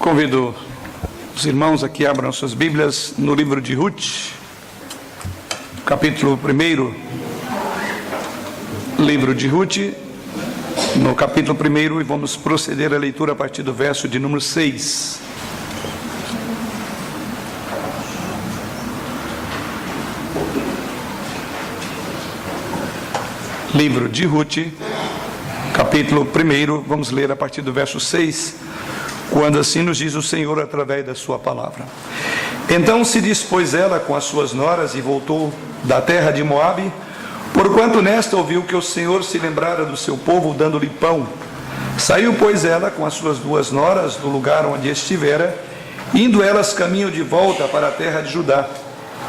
Convido os irmãos a que abram suas Bíblias no livro de Ruth, capítulo 1. Livro de Ruth, no capítulo 1, e vamos proceder à leitura a partir do verso de número 6. Livro de Ruth, capítulo 1, vamos ler a partir do verso 6, quando assim nos diz o Senhor através da sua palavra. Então se dispôs ela com as suas noras e voltou da terra de Moabe, porquanto nesta ouviu que o Senhor se lembrara do seu povo, dando-lhe pão. Saiu, pois, ela com as suas 2 noras do lugar onde estivera, indo elas caminho de volta para a terra de Judá.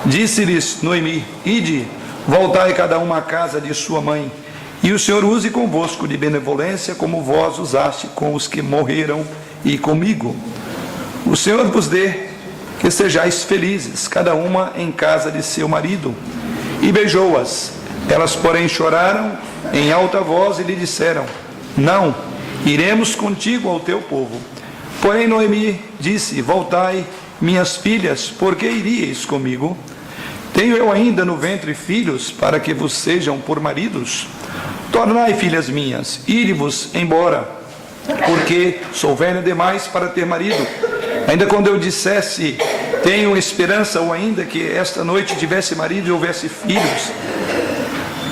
Disse-lhes Noemi: Ide, voltai cada uma à casa de sua mãe, e o Senhor use convosco de benevolência, como vós usaste com os que morreram e comigo. O Senhor vos dê que sejais felizes, cada uma em casa de seu marido. E beijou-as. Elas, porém, choraram em alta voz e lhe disseram: Não, iremos contigo ao teu povo. Porém Noemi disse: Voltai, minhas filhas, porque iríeis comigo? Tenho eu ainda no ventre filhos, para que vos sejam por maridos? Tornai, filhas minhas, ide-vos embora, porque sou velha demais para ter marido. Ainda quando eu dissesse: tenho esperança, ou ainda que esta noite tivesse marido e houvesse filhos,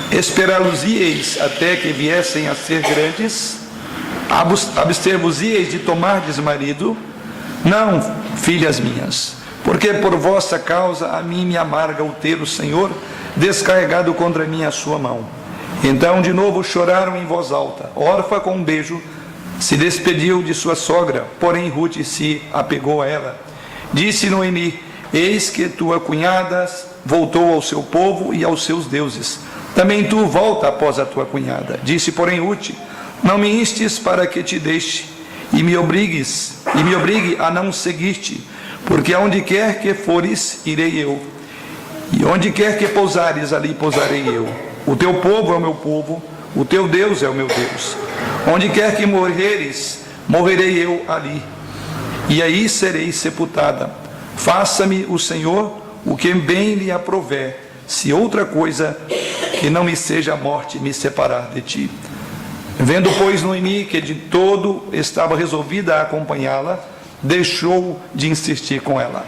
esperá-los-ieis até que viessem a ser grandes? Abster-vos-ieis de tomardes marido? Não, filhas minhas, porque por vossa causa a mim me amarga o ter o Senhor descarregado contra mim a sua mão. Então de novo choraram em voz alta. Orfa, com um beijo, se despediu de sua sogra, porém Ruth se apegou a ela. Disse Noemi: Eis que tua cunhada voltou ao seu povo e aos seus deuses. Também tu volta após a tua cunhada. Disse, porém, Ruth: Não me instes para que te deixe e me obrigue a não seguir-te, porque aonde quer que fores, irei eu, e onde quer que pousares, ali pousarei eu. O teu povo é o meu povo, o teu Deus é o meu Deus. Onde quer que morreres, morrerei eu ali, e aí serei sepultada. Faça-me o Senhor o que bem lhe aprouver, se outra coisa que não me seja a morte me separar de ti. Vendo, pois, Noemi que de todo estava resolvida a acompanhá-la, deixou de insistir com ela.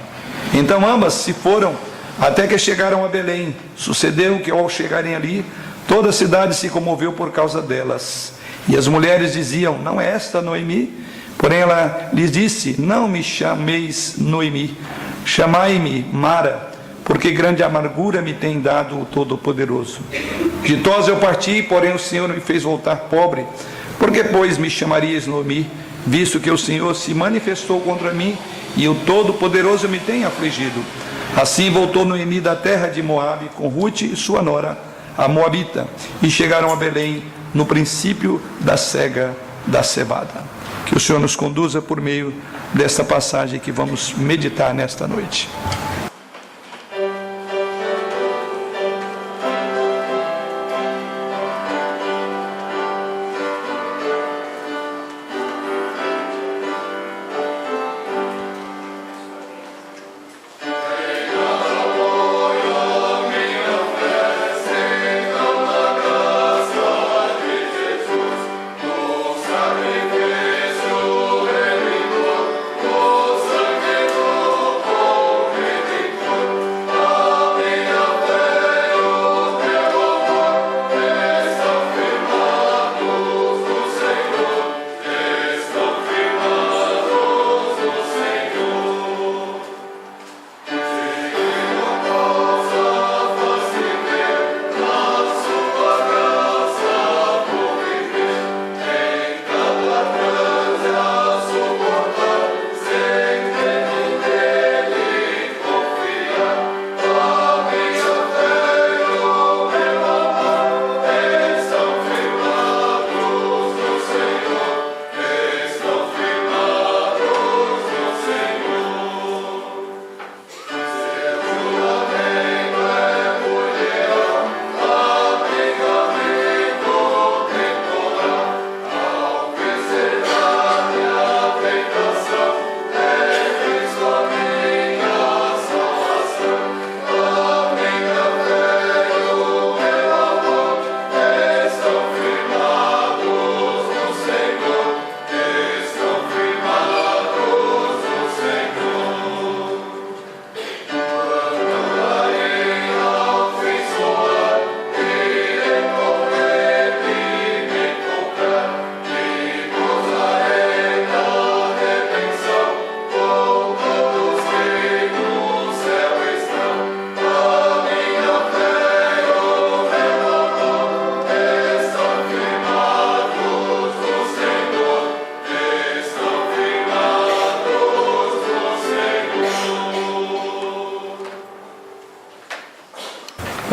Então ambas se foram até que chegaram a Belém. Sucedeu que ao chegarem ali, toda a cidade se comoveu por causa delas. E as mulheres diziam: Não é esta Noemi? Porém ela lhes disse: Não me chameis Noemi, chamai-me Mara, porque grande amargura me tem dado o Todo-Poderoso. Ditosa eu parti, porém o Senhor me fez voltar pobre. Por que, pois, me chamarias Noemi, visto que o Senhor se manifestou contra mim e o Todo-Poderoso me tem afligido? Assim voltou Noemi da terra de Moabe com Ruth e sua nora, a Moabita, e chegaram a Belém no princípio da cega da cevada. Que o Senhor nos conduza por meio desta passagem que vamos meditar nesta noite.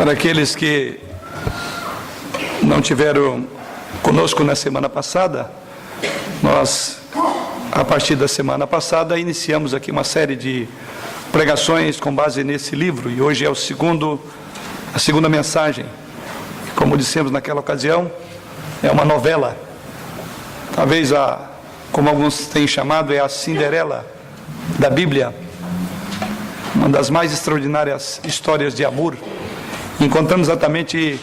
Para aqueles que não tiveram conosco na semana passada, nós, a partir da semana passada, iniciamos aqui uma série de pregações com base nesse livro, e hoje é a segunda mensagem. Como dissemos naquela ocasião, é uma novela, talvez como alguns têm chamado, é a Cinderela da Bíblia, uma das mais extraordinárias histórias de amor. Encontramos exatamente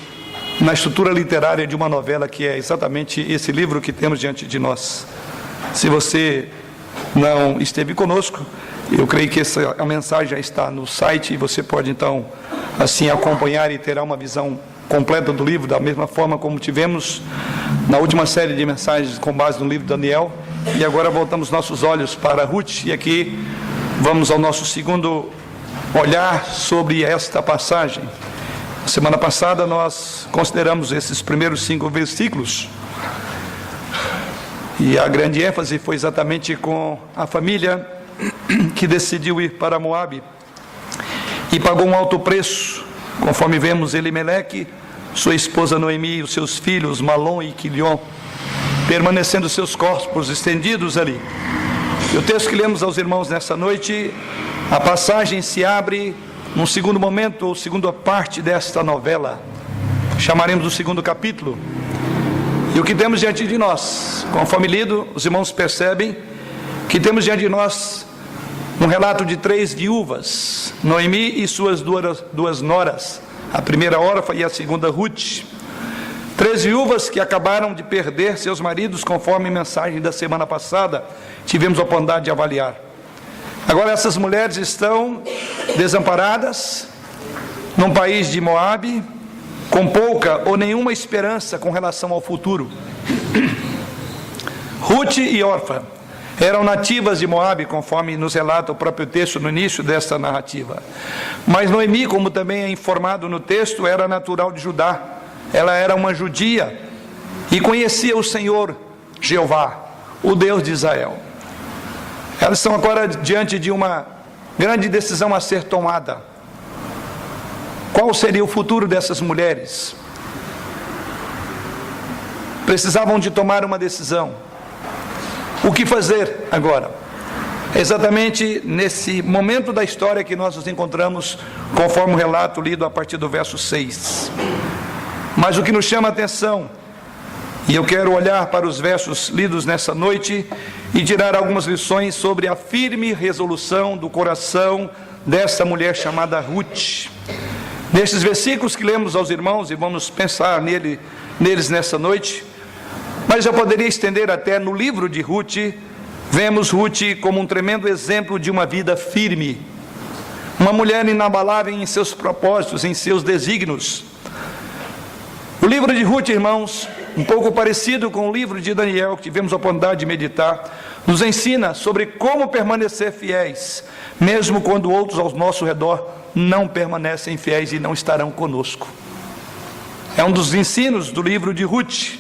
na estrutura literária de uma novela, que é exatamente esse livro que temos diante de nós. Se você não esteve conosco, eu creio que a mensagem já está no site, e você pode então assim acompanhar e terá uma visão completa do livro, da mesma forma como tivemos na última série de mensagens com base no livro de Daniel. E agora voltamos nossos olhos para Ruth, e aqui vamos ao nosso segundo olhar sobre esta passagem. Semana passada nós consideramos esses primeiros 5 versículos, e a grande ênfase foi exatamente com a família que decidiu ir para Moabe e pagou um alto preço, conforme vemos Elimeleque, sua esposa Noemi e os seus filhos Malom e Quilion, permanecendo seus corpos estendidos ali. E o texto que lemos aos irmãos nessa noite, a passagem se abre num segundo momento, ou segunda parte desta novela, chamaremos o segundo capítulo. E o que temos diante de nós, conforme lido, os irmãos percebem que temos diante de nós um relato de 3 viúvas, Noemi e suas duas noras, a primeira órfã e a segunda Ruth. 3 viúvas que acabaram de perder seus maridos, conforme a mensagem da semana passada tivemos a oportunidade de avaliar. Agora essas mulheres estão desamparadas num país de Moabe, com pouca ou nenhuma esperança com relação ao futuro. Ruth e Orfa eram nativas de Moabe, conforme nos relata o próprio texto no início desta narrativa. Mas Noemi, como também é informado no texto, era natural de Judá. Ela era uma judia e conhecia o Senhor Jeová, o Deus de Israel. Elas estão agora diante de uma grande decisão a ser tomada. Qual seria o futuro dessas mulheres? Precisavam de tomar uma decisão. O que fazer agora? Exatamente nesse momento da história que nós nos encontramos, conforme o relato lido a partir do verso 6. Mas o que nos chama a atenção, e eu quero olhar para os versos lidos nessa noite e tirar algumas lições sobre a firme resolução do coração dessa mulher chamada Ruth. Nesses versículos que lemos aos irmãos, e vamos pensar neles nessa noite, mas eu poderia estender até no livro de Ruth. Vemos Ruth como um tremendo exemplo de uma vida firme, uma mulher inabalável em seus propósitos, em seus desígnios. O livro de Ruth, irmãos, um pouco parecido com o livro de Daniel, que tivemos a oportunidade de meditar, nos ensina sobre como permanecer fiéis, mesmo quando outros ao nosso redor não permanecem fiéis e não estarão conosco. É um dos ensinos do livro de Ruth.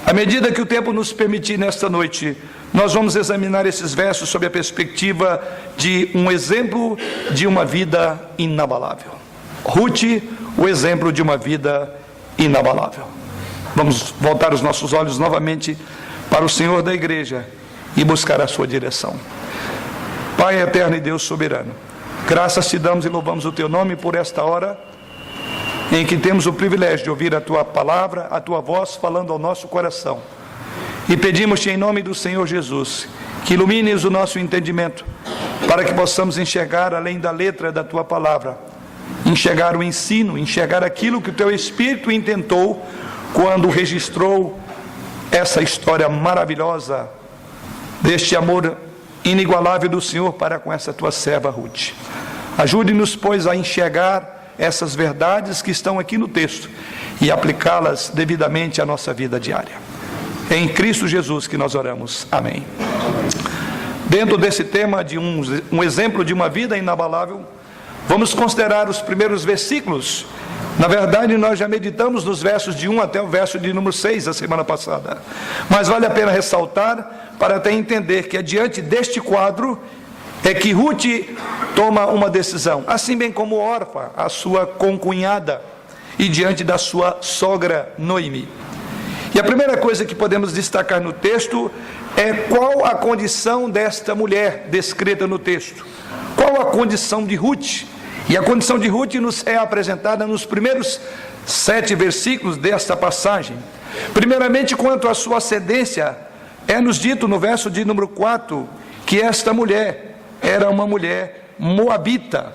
À medida que o tempo nos permitir nesta noite, nós vamos examinar esses versos sob a perspectiva de um exemplo de uma vida inabalável. Ruth, o exemplo de uma vida inabalável. Vamos voltar os nossos olhos novamente para o Senhor da igreja e buscar a sua direção. Pai eterno e Deus soberano, graças te damos e louvamos o teu nome por esta hora em que temos o privilégio de ouvir a tua palavra, a tua voz falando ao nosso coração. E pedimos-te em nome do Senhor Jesus, que ilumines o nosso entendimento, para que possamos enxergar além da letra da tua palavra, enxergar o ensino, enxergar aquilo que o teu Espírito intentou quando registrou essa história maravilhosa deste amor inigualável do Senhor para com essa tua serva Ruth. Ajude-nos, pois, a enxergar essas verdades que estão aqui no texto e aplicá-las devidamente à nossa vida diária. É em Cristo Jesus que nós oramos. Amém. Dentro desse tema de um exemplo de uma vida inabalável, vamos considerar os primeiros versículos. Na verdade, nós já meditamos nos versos de 1 até o verso de número 6 da semana passada. Mas vale a pena ressaltar para até entender que diante deste quadro é que Ruth toma uma decisão, assim bem como Orfa, a sua concunhada. e diante da sua sogra Noemi. E a primeira coisa que podemos destacar no texto é qual a condição desta mulher descrita no texto. Qual a condição de Ruth? E a condição de Ruth nos é apresentada nos primeiros 7 versículos desta passagem. Primeiramente, quanto à sua ascendência, é-nos dito no verso de número 4, que esta mulher era uma mulher moabita.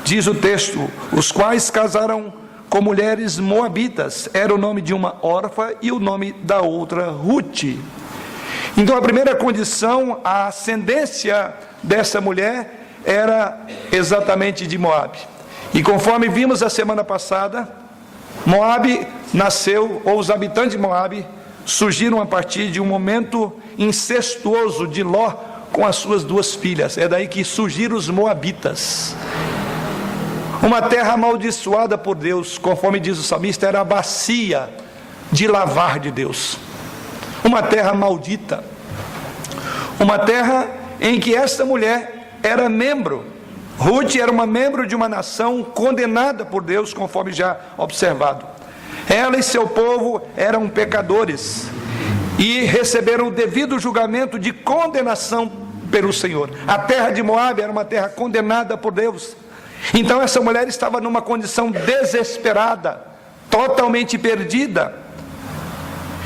Diz o texto, os quais casaram com mulheres moabitas. Era o nome de uma órfã e o nome da outra Ruth. Então a primeira condição, a ascendência dessa mulher era exatamente de Moabe. E conforme vimos a semana passada, Moabe nasceu, ou os habitantes de Moabe surgiram a partir de um momento incestuoso de Ló com as suas 2 filhas. É daí que surgiram os moabitas. Uma terra amaldiçoada por Deus, conforme diz o salmista, era a bacia de lavar de Deus. Uma terra maldita. Uma terra em que esta mulher era membro. Ruth era uma membro de uma nação condenada por Deus, conforme já observado. Ela e seu povo eram pecadores e receberam o devido julgamento de condenação pelo Senhor. A terra de Moabe era uma terra condenada por Deus. Então essa mulher estava numa condição desesperada, totalmente perdida.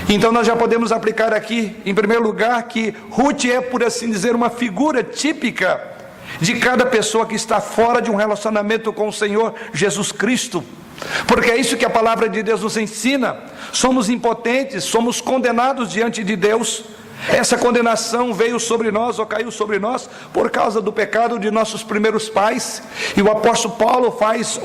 Então nós já podemos aplicar aqui, em primeiro lugar, que Ruth é, por assim dizer, uma figura típica de cada pessoa que está fora de um relacionamento com o Senhor Jesus Cristo. Porque é isso que a palavra de Deus nos ensina. Somos impotentes, somos condenados diante de Deus. Essa condenação veio sobre nós, ou caiu sobre nós, por causa do pecado de nossos primeiros pais. E o apóstolo Paulo faz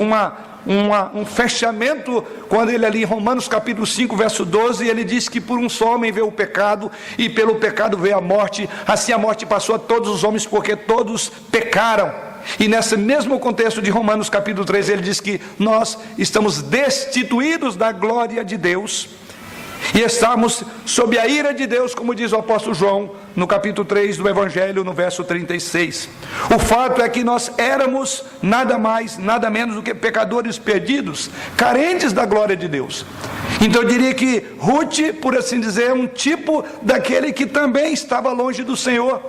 um fechamento, quando ele ali em Romanos capítulo 5, verso 12, ele diz que por um só homem veio o pecado, e pelo pecado veio a morte. Assim a morte passou a todos os homens, porque todos pecaram. E nesse mesmo contexto de Romanos capítulo 3, ele diz que nós estamos destituídos da glória de Deus, e estamos sob a ira de Deus, como diz o apóstolo João, no capítulo 3 do Evangelho, no verso 36. O fato é que nós éramos nada mais, nada menos do que pecadores perdidos, carentes da glória de Deus. Então eu diria que Ruth, por assim dizer, é um tipo daquele que também estava longe do Senhor,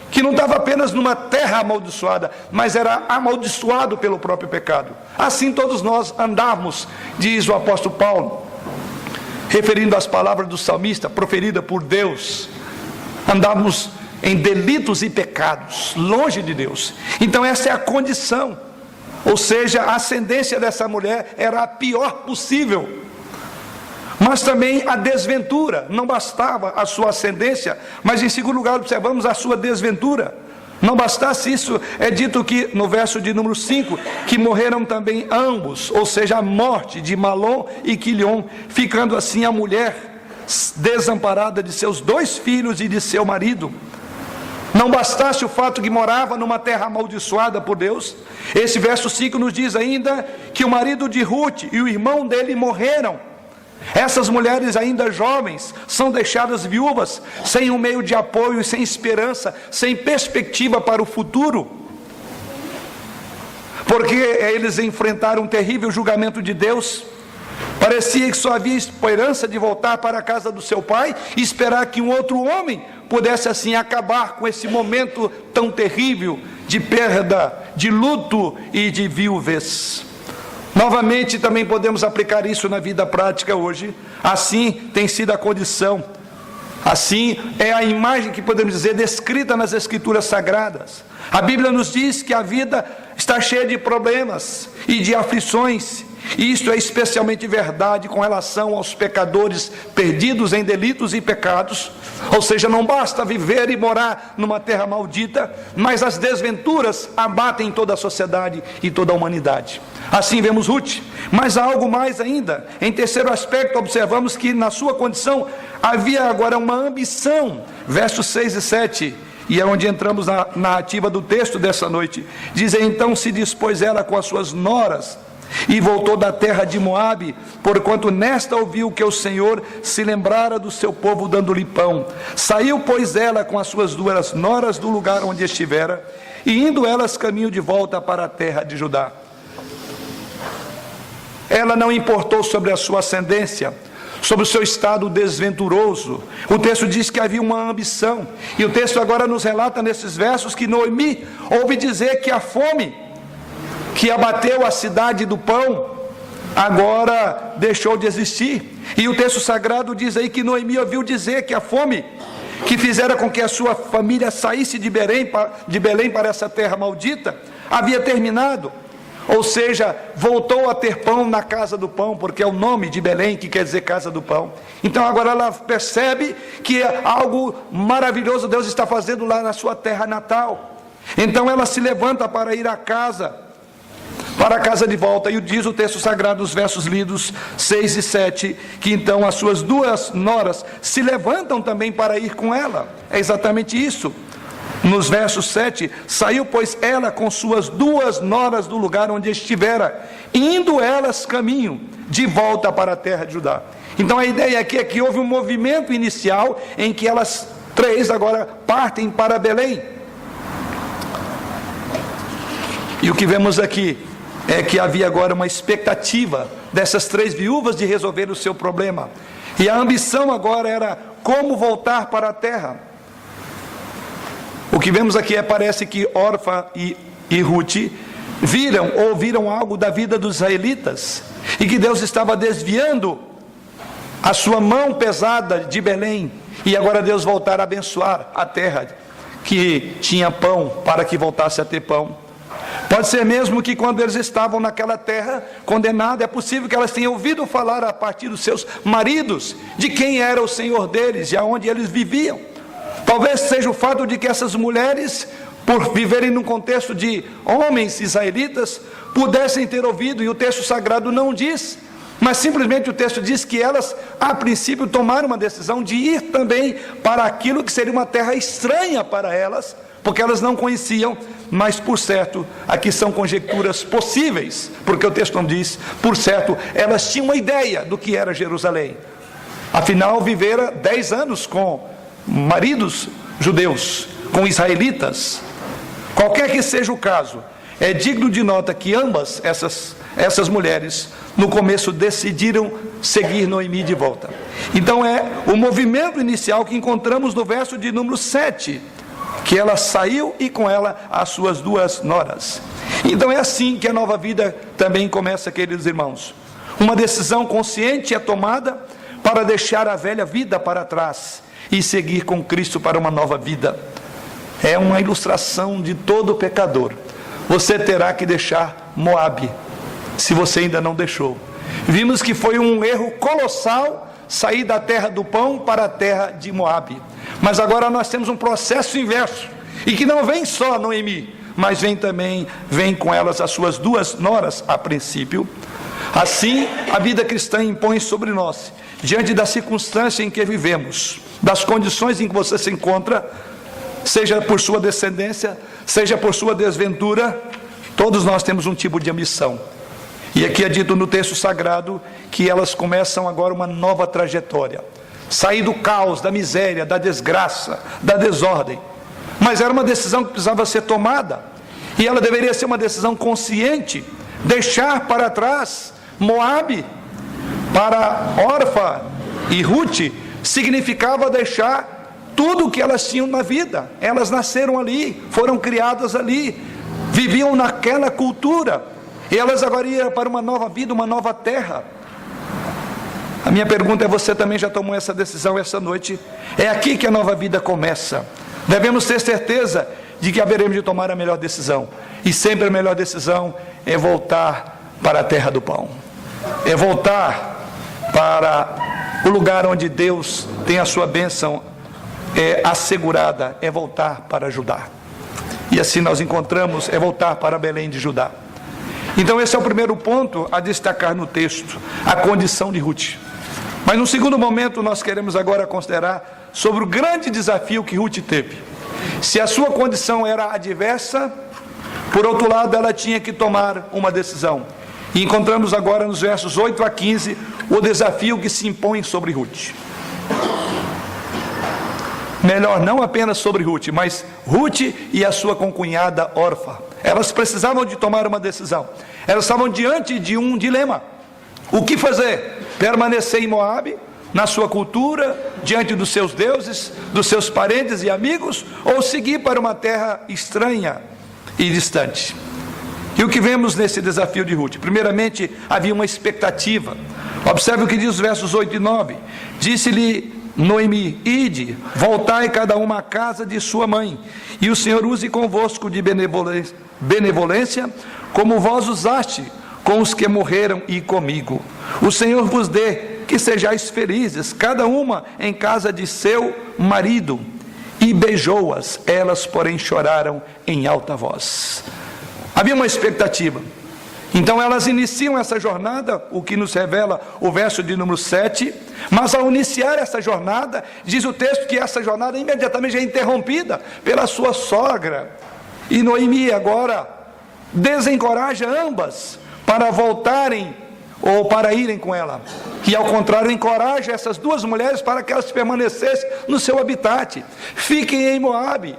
que não estava apenas numa terra amaldiçoada, mas era amaldiçoado pelo próprio pecado. Assim todos nós andávamos, diz o apóstolo Paulo, referindo às palavras do salmista, proferida por Deus, andávamos em delitos e pecados, longe de Deus. Então essa é a condição, ou seja, a ascendência dessa mulher era a pior possível. Mas também a desventura, não bastava a sua ascendência, mas em segundo lugar observamos a sua desventura. Não bastasse isso, é dito que no verso de número 5, que morreram também ambos, ou seja, a morte de Malom e Quilion, ficando assim a mulher desamparada de seus 2 filhos e de seu marido. Não bastasse o fato que morava numa terra amaldiçoada por Deus, esse verso 5 nos diz ainda que o marido de Ruth e o irmão dele morreram. Essas mulheres ainda jovens são deixadas viúvas, sem um meio de apoio e sem esperança, sem perspectiva para o futuro, porque eles enfrentaram um terrível julgamento de Deus. Parecia que só havia esperança de voltar para a casa do seu pai e esperar que um outro homem pudesse assim acabar com esse momento tão terrível de perda, de luto e de viuvez. Novamente também podemos aplicar isso na vida prática hoje. Assim tem sido a condição, assim é a imagem que podemos dizer descrita nas Escrituras Sagradas. A Bíblia nos diz que a vida está cheia de problemas e de aflições, e isto é especialmente verdade com relação aos pecadores perdidos em delitos e pecados. Ou seja, não basta viver e morar numa terra maldita, mas as desventuras abatem toda a sociedade e toda a humanidade. Assim vemos Ruth, mas há algo mais ainda. Em terceiro aspecto, observamos que na sua condição havia agora uma ambição. Versos 6 e 7, e é onde entramos na narrativa do texto dessa noite. Dizem: então se dispôs ela com as suas noras e voltou da terra de Moabe, porquanto nesta ouviu que o Senhor se lembrara do seu povo, dando-lhe pão. Saiu, pois, ela com as suas 2 noras do lugar onde estivera, e indo elas caminho de volta para a terra de Judá. ela não importou sobre a sua ascendência, sobre o seu estado desventuroso. O texto diz que havia uma ambição, e o texto agora nos relata nesses versos que Noemi ouve dizer que a fome que abateu a cidade do pão agora deixou de existir. E o texto sagrado diz aí que Noemi ouviu dizer que a fome que fizera com que a sua família saísse de Belém para essa terra maldita havia terminado. Ou seja, voltou a ter pão na casa do pão, porque é o nome de Belém que quer dizer casa do pão. Então agora ela percebe que algo maravilhoso Deus está fazendo lá na sua terra natal. Então ela se levanta para ir para a casa de volta, e diz o texto sagrado, os versos lidos 6 e 7, que então as suas 2 noras se levantam também para ir com ela. É exatamente isso. Nos versos 7, saiu pois ela com suas 2 noras do lugar onde estivera, indo elas caminho de volta para a terra de Judá. Então a ideia aqui é que houve um movimento inicial em que elas 3 agora partem para Belém. E o que vemos aqui é que havia agora uma expectativa dessas 3 viúvas de resolver o seu problema. E a ambição agora era como voltar para a terra. O que vemos aqui parece que Orfa e Ruth ouviram algo da vida dos israelitas, e que Deus estava desviando a sua mão pesada de Belém, e agora Deus voltar a abençoar a terra que tinha pão, para que voltasse a ter pão. Pode ser mesmo que quando eles estavam naquela terra condenada, é possível que elas tenham ouvido falar a partir dos seus maridos de quem era o Senhor deles e aonde eles viviam. Talvez seja o fato de que essas mulheres, por viverem num contexto de homens israelitas, pudessem ter ouvido, e o texto sagrado não diz, mas simplesmente o texto diz que elas, a princípio, tomaram uma decisão de ir também para aquilo que seria uma terra estranha para elas, porque elas não conheciam, mas por certo, aqui são conjecturas possíveis, porque o texto não diz, por certo, elas tinham uma ideia do que era Jerusalém. Afinal, vivera 10 anos com maridos judeus, com israelitas. Qualquer que seja o caso, é digno de nota que ambas essas mulheres no começo decidiram seguir Noemi de volta. Então é o movimento inicial que encontramos no verso de número 7, que ela saiu e com ela as suas 2 noras. Então é assim que a nova vida também começa, queridos irmãos. Uma decisão consciente é tomada para deixar a velha vida para trás e seguir com Cristo para uma nova vida. É uma ilustração de todo pecador. Você terá que deixar Moabe, se você ainda não deixou. Vimos que foi um erro colossal sair da terra do pão para a terra de Moabe. Mas agora nós temos um processo inverso, e que não vem só Noemi, mas vem com elas as suas 2 noras a princípio. Assim a vida cristã impõe sobre nós, diante da circunstância em que vivemos, das condições em que você se encontra, seja por sua descendência, seja por sua desventura, todos nós temos um tipo de ambição. E aqui é dito no texto sagrado que elas começam agora uma nova trajetória, sair do caos, da miséria, da desgraça, da desordem. Mas era uma decisão que precisava ser tomada, e ela deveria ser uma decisão consciente. Deixar para trás Moabe para Orfa e Ruth significava deixar tudo o que elas tinham na vida. Elas nasceram ali, foram criadas ali, viviam naquela cultura, e elas agora iam para uma nova vida, uma nova terra. A minha pergunta é: você também já tomou essa decisão essa noite? É aqui que a nova vida começa. Devemos ter certeza de que haveremos de tomar a melhor decisão, e sempre a melhor decisão é voltar para a terra do pão, é voltar para o lugar onde Deus tem a sua bênção assegurada, é voltar para Judá. E assim nós encontramos, é voltar para Belém de Judá. Então esse é o primeiro ponto a destacar no texto, a condição de Ruth. Mas no segundo momento nós queremos agora considerar sobre o grande desafio que Ruth teve. Se a sua condição era adversa, por outro lado ela tinha que tomar uma decisão. E encontramos agora nos versos 8 a 15 o desafio que se impõe sobre Ruth. Melhor, não apenas sobre Ruth, mas Ruth e a sua concunhada Orfa. Elas precisavam de tomar uma decisão. Elas estavam diante de um dilema. O que fazer? Permanecer em Moabe, na sua cultura, diante dos seus deuses, dos seus parentes e amigos, ou seguir para uma terra estranha e distante? E o que vemos nesse desafio de Ruth? Primeiramente, havia uma expectativa. Observe o que diz os versos 8 e 9. Disse-lhe Noemi: ide, voltai cada uma à casa de sua mãe, e o Senhor use convosco de benevolência, como vós usaste com os que morreram e comigo. O Senhor vos dê que sejais felizes, cada uma em casa de seu marido. E beijou-as, elas porém choraram em alta voz. Havia uma expectativa. Então elas iniciam essa jornada, o que nos revela o verso de número 7, mas ao iniciar essa jornada, diz o texto que essa jornada imediatamente é interrompida pela sua sogra. E Noemi agora desencoraja ambas para voltarem ou para irem com ela. E ao contrário, encoraja essas duas mulheres para que elas permanecessem no seu habitat. Fiquem em Moabe.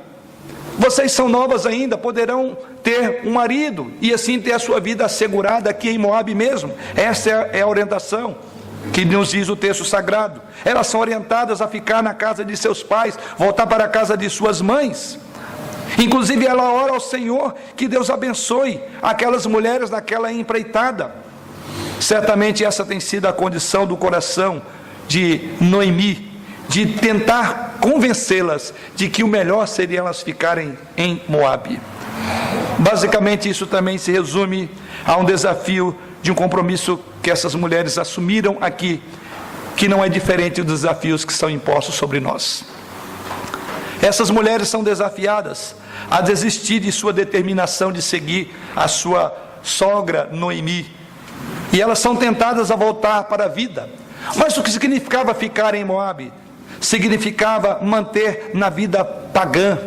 Vocês são novas ainda, poderão ter um marido e assim ter a sua vida assegurada aqui em Moabe mesmo. Essa é a orientação que nos diz o texto sagrado. Elas são orientadas a ficar na casa de seus pais, voltar para a casa de suas mães. Inclusive ela ora ao Senhor que Deus abençoe aquelas mulheres naquela empreitada. Certamente essa tem sido a condição do coração de Noemi, de tentar convencê-las de que o melhor seria elas ficarem em Moabe. Basicamente isso também se resume a um desafio de um compromisso que essas mulheres assumiram aqui, que não é diferente dos desafios que são impostos sobre nós. Essas mulheres são desafiadas a desistir de sua determinação de seguir a sua sogra Noemi, e elas são tentadas a voltar para a vida. Mas o que significava ficar em Moabe? Significava manter na vida pagã,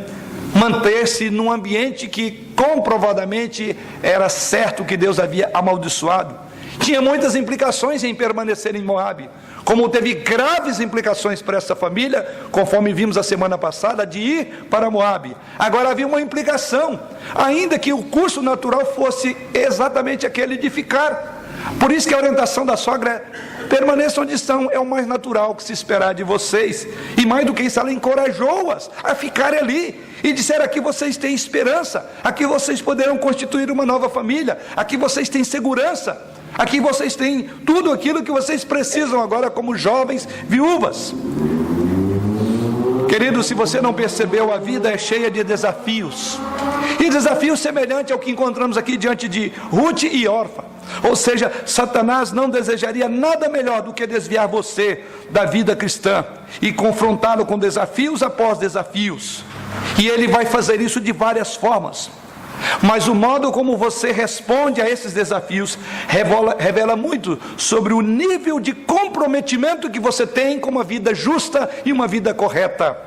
manter-se num ambiente que comprovadamente era certo que Deus havia amaldiçoado. Tinha muitas implicações em permanecer em Moabe, como teve graves implicações para essa família, conforme vimos a semana passada, de ir para Moabe. Agora havia uma implicação, ainda que o curso natural fosse exatamente aquele de ficar. Por isso que a orientação da sogra é: permaneçam onde estão, é o mais natural que se esperar de vocês. E mais do que isso, ela encorajou-as a ficarem ali e disseram: aqui vocês têm esperança, aqui vocês poderão constituir uma nova família, aqui vocês têm segurança, aqui vocês têm tudo aquilo que vocês precisam agora como jovens viúvas. Querido, se você não percebeu, a vida é cheia de desafios, e desafios semelhantes ao que encontramos aqui diante de Ruth e Orfa. Ou seja, Satanás não desejaria nada melhor do que desviar você da vida cristã e confrontá-lo com desafios após desafios. E ele vai fazer isso de várias formas. Mas o modo como você responde a esses desafios revela muito sobre o nível de comprometimento que você tem com uma vida justa e uma vida correta.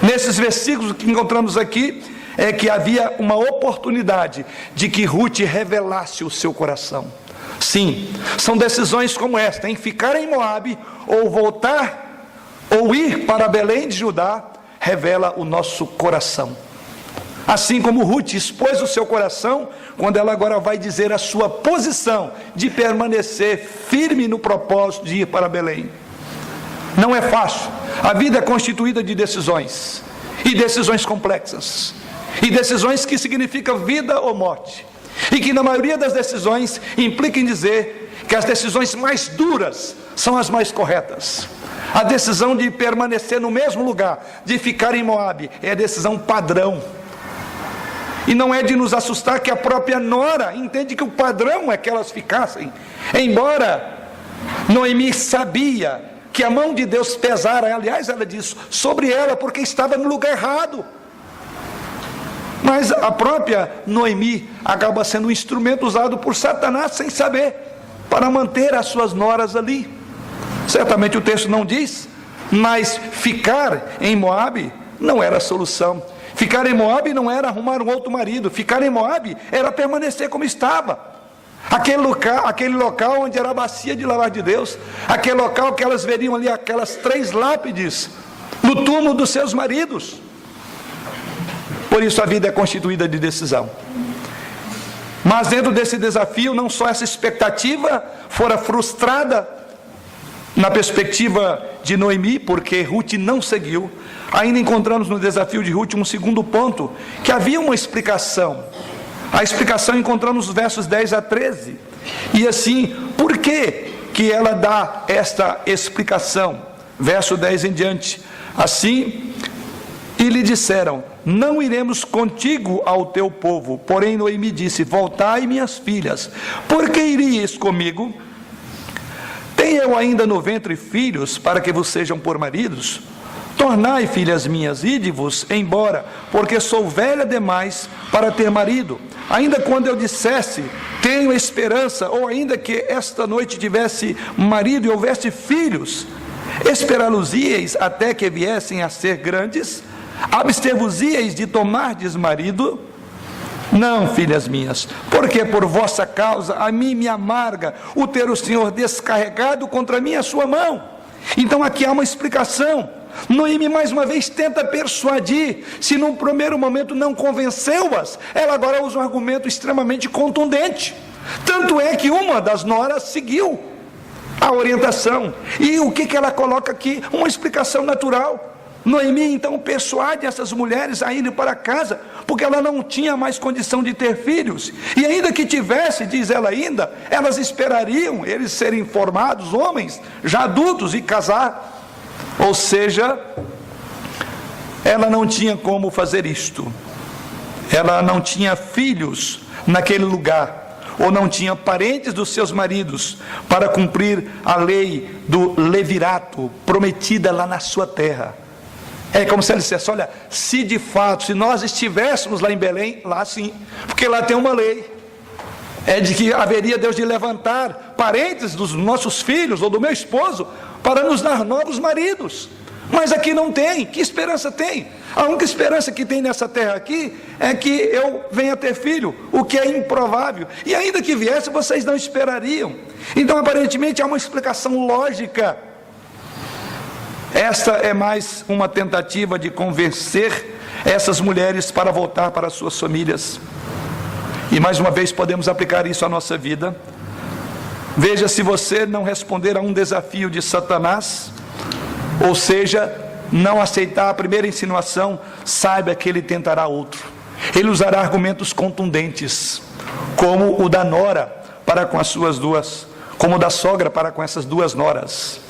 Nesses versículos que encontramos aqui, é que havia uma oportunidade de que Ruth revelasse o seu coração. Sim, são decisões como esta, em ficar em Moabe, ou voltar, ou ir para Belém de Judá, revela o nosso coração. Assim como Ruth expôs o seu coração, quando ela agora vai dizer a sua posição de permanecer firme no propósito de ir para Belém. Não é fácil, a vida é constituída de decisões, e decisões complexas, e decisões que significam vida ou morte, e que na maioria das decisões implica em dizer que as decisões mais duras são as mais corretas. A decisão de permanecer no mesmo lugar, de ficar em Moabe, é a decisão padrão. E não é de nos assustar que a própria nora entende que o padrão é que elas ficassem. Embora Noemi sabia que a mão de Deus pesara, aliás, ela diz, sobre ela, porque estava no lugar errado. Mas a própria Noemi acaba sendo um instrumento usado por Satanás sem saber, para manter as suas noras ali. Certamente o texto não diz, mas ficar em Moabe não era a solução. Ficar em Moabe não era arrumar um outro marido. Ficar em Moabe era permanecer como estava. Aquele local onde era a bacia de lavar de Deus, aquele local que elas veriam ali, aquelas 3 lápides no túmulo dos seus maridos. Por isso a vida é constituída de decisão. Mas dentro desse desafio, não só essa expectativa fora frustrada na perspectiva de Noemi, porque Ruth não seguiu, ainda encontramos no desafio de Ruth um segundo ponto, que havia uma explicação. A explicação encontramos nos versos 10 a 13. E assim, por que ela dá esta explicação? Verso 10 em diante. Assim, e lhe disseram: não iremos contigo ao teu povo. Porém Noemi disse: voltai, minhas filhas, por que irias comigo? Tenho eu ainda no ventre filhos, para que vos sejam por maridos? Tornai, filhas minhas, ide-vos embora, porque sou velha demais para ter marido. Ainda quando eu dissesse, tenho esperança, ou ainda que esta noite tivesse marido e houvesse filhos, esperá-los-íeis até que viessem a ser grandes? Abster-vos-íeis de tomardes marido? Não, filhas minhas, porque por vossa causa a mim me amarga o ter o Senhor descarregado contra mim a sua mão. Então aqui há uma explicação. Noemi mais uma vez tenta persuadir. Se num primeiro momento não convenceu-as, ela agora usa um argumento extremamente contundente. Tanto é que uma das noras seguiu a orientação. E o que ela coloca aqui? Uma explicação natural. Noemi então persuade essas mulheres a irem para casa, porque ela não tinha mais condição de ter filhos, e ainda que tivesse, diz ela ainda, elas esperariam eles serem formados, homens, já adultos, e casar. Ou seja, ela não tinha como fazer isto, ela não tinha filhos naquele lugar, ou não tinha parentes dos seus maridos, para cumprir a lei do levirato, prometida lá na sua terra. É como se ela dissesse: olha, se de fato, se nós estivéssemos lá em Belém, lá sim, porque lá tem uma lei, é de que haveria Deus de levantar parentes dos nossos filhos, ou do meu esposo, para nos dar novos maridos. Mas aqui não tem. Que esperança tem? A única esperança que tem nessa terra aqui é que eu venha ter filho, o que é improvável, e ainda que viesse, vocês não esperariam. Então aparentemente há uma explicação lógica. Esta é mais uma tentativa de convencer essas mulheres para voltar para suas famílias. E mais uma vez podemos aplicar isso à nossa vida. Veja, se você não responder a um desafio de Satanás, ou seja, não aceitar a primeira insinuação, saiba que ele tentará outro. Ele usará argumentos contundentes, como o da nora para com as suas duas, como o da sogra para com essas duas noras.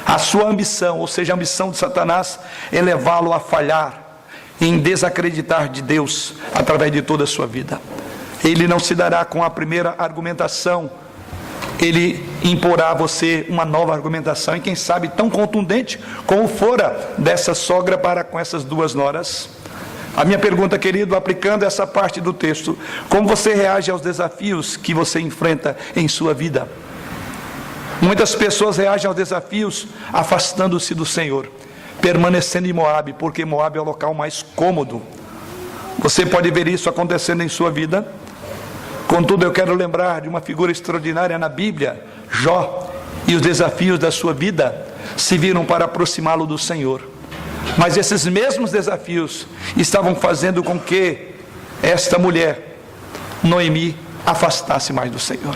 A sua ambição, ou seja, a ambição de Satanás, é levá-lo a falhar, em desacreditar de Deus através de toda a sua vida. Ele não se dará com a primeira argumentação, ele imporá a você uma nova argumentação, e quem sabe tão contundente como fora dessa sogra para com essas duas noras. A minha pergunta, querido, aplicando essa parte do texto: como você reage aos desafios que você enfrenta em sua vida? Muitas pessoas reagem aos desafios afastando-se do Senhor, permanecendo em Moabe, porque Moabe é o local mais cômodo. Você pode ver isso acontecendo em sua vida. Contudo, eu quero lembrar de uma figura extraordinária na Bíblia, Jó, e os desafios da sua vida se viram para aproximá-lo do Senhor. Mas esses mesmos desafios estavam fazendo com que esta mulher, Noemi, afastasse mais do Senhor.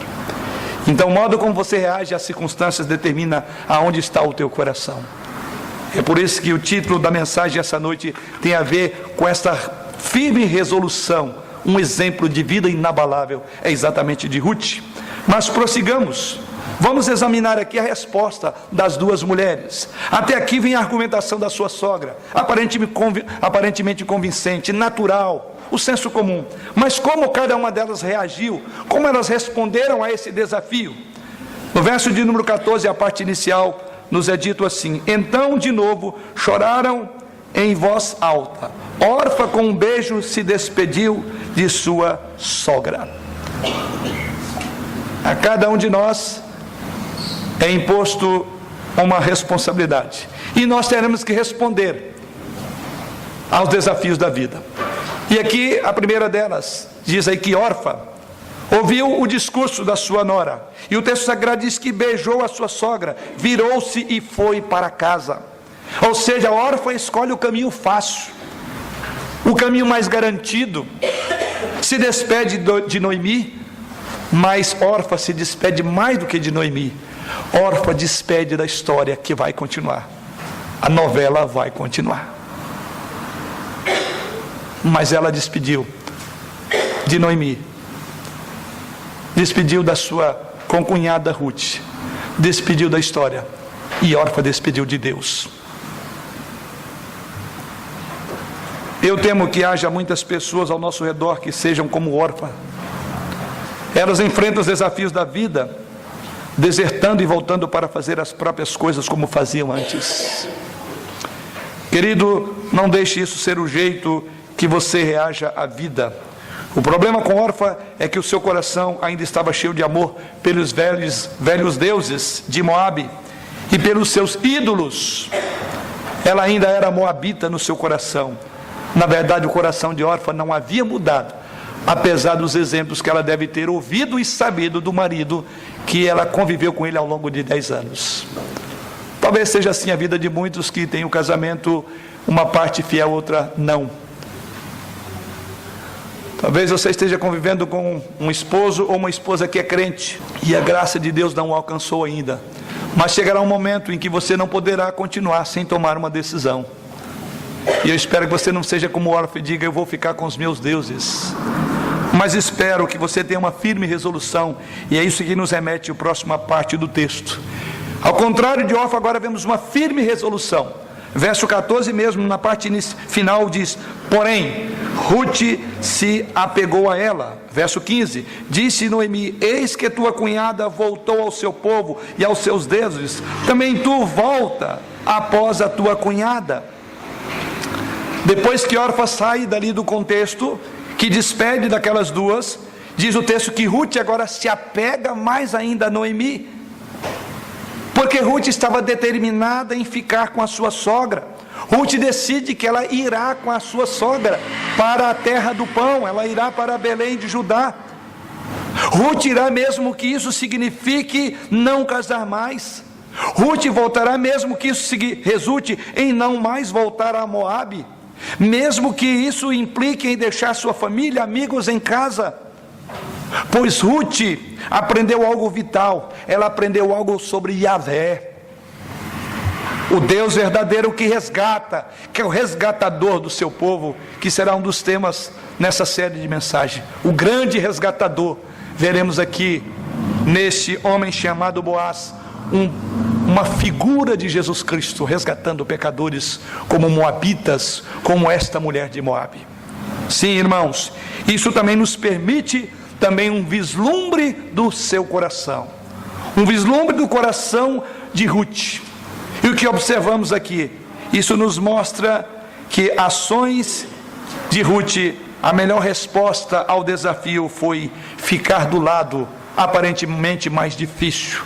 Então o modo como você reage às circunstâncias determina aonde está o teu coração. É por isso que o título da mensagem essa noite tem a ver com esta firme resolução, um exemplo de vida inabalável, é exatamente de Ruth. Mas prossigamos, vamos examinar aqui a resposta das duas mulheres. Até aqui vem a argumentação da sua sogra, aparentemente convincente, natural, o senso comum. Mas como cada uma delas reagiu, como elas responderam a esse desafio? No verso de número 14, a parte inicial, nos é dito assim: então de novo choraram em voz alta. Orfa com um beijo se despediu de sua sogra. A cada um de nós é imposto uma responsabilidade, e nós teremos que responder aos desafios da vida. E aqui a primeira delas, diz aí que Orfa ouviu o discurso da sua nora, e o texto sagrado diz que beijou a sua sogra, virou-se e foi para casa. Ou seja, a Orfa escolhe o caminho fácil, o caminho mais garantido, se despede de Noemi, Mas Orfa se despede mais do que de Noemi. Orfa despede da história que vai continuar. A novela vai continuar. Mas ela despediu de Noemi, despediu da sua concunhada Ruth, despediu da história, e Orfa despediu de Deus. Eu temo que haja muitas pessoas ao nosso redor que sejam como Orfa. Elas enfrentam os desafios da vida, desertando e voltando para fazer as próprias coisas como faziam antes. Querido, não deixe isso ser o jeito que você reaja à vida. O problema com Orfa é que o seu coração ainda estava cheio de amor pelos velhos deuses de Moabe e pelos seus ídolos. Ela ainda era moabita no seu coração. Na verdade, o coração de Orfa não havia mudado, apesar dos exemplos que ela deve ter ouvido e sabido do marido, que ela conviveu com ele ao longo de 10 anos. Talvez seja assim a vida de muitos que têm o casamento, uma parte fiel, outra não. Talvez você esteja convivendo com um esposo ou uma esposa que é crente, e a graça de Deus não o alcançou ainda. Mas chegará um momento em que você não poderá continuar sem tomar uma decisão. E eu espero que você não seja como Orfa e diga: eu vou ficar com os meus deuses. Mas espero que você tenha uma firme resolução, e é isso que nos remete à próxima parte do texto. Ao contrário de Orfa, agora vemos uma firme resolução. Verso 14 mesmo, na parte final diz: porém, Ruth se apegou a ela. Verso 15, disse Noemi: eis que tua cunhada voltou ao seu povo e aos seus deuses, também tu volta após a tua cunhada. Depois que Orfa sai dali do contexto, que despede daquelas duas, diz o texto que Ruth agora se apega mais ainda a Noemi, porque Ruth estava determinada em ficar com a sua sogra. Ruth decide que ela irá com a sua sogra para a terra do pão, ela irá para Belém de Judá. Ruth irá mesmo que isso signifique não casar mais. Ruth voltará mesmo que isso resulte em não mais voltar a Moabe, mesmo que isso implique em deixar sua família, amigos em casa. Pois Ruth aprendeu algo vital, ela aprendeu algo sobre Yahvé, o Deus verdadeiro que resgata, que é o resgatador do seu povo, que será um dos temas nessa série de mensagens. O grande resgatador, veremos aqui neste homem chamado Boaz, uma figura de Jesus Cristo, resgatando pecadores como moabitas, como esta mulher de Moabe. Sim, irmãos, isso também nos permite também um vislumbre do seu coração, um vislumbre do coração de Ruth. E o que observamos aqui, isso nos mostra que ações de Ruth, a melhor resposta ao desafio foi ficar do lado aparentemente mais difícil,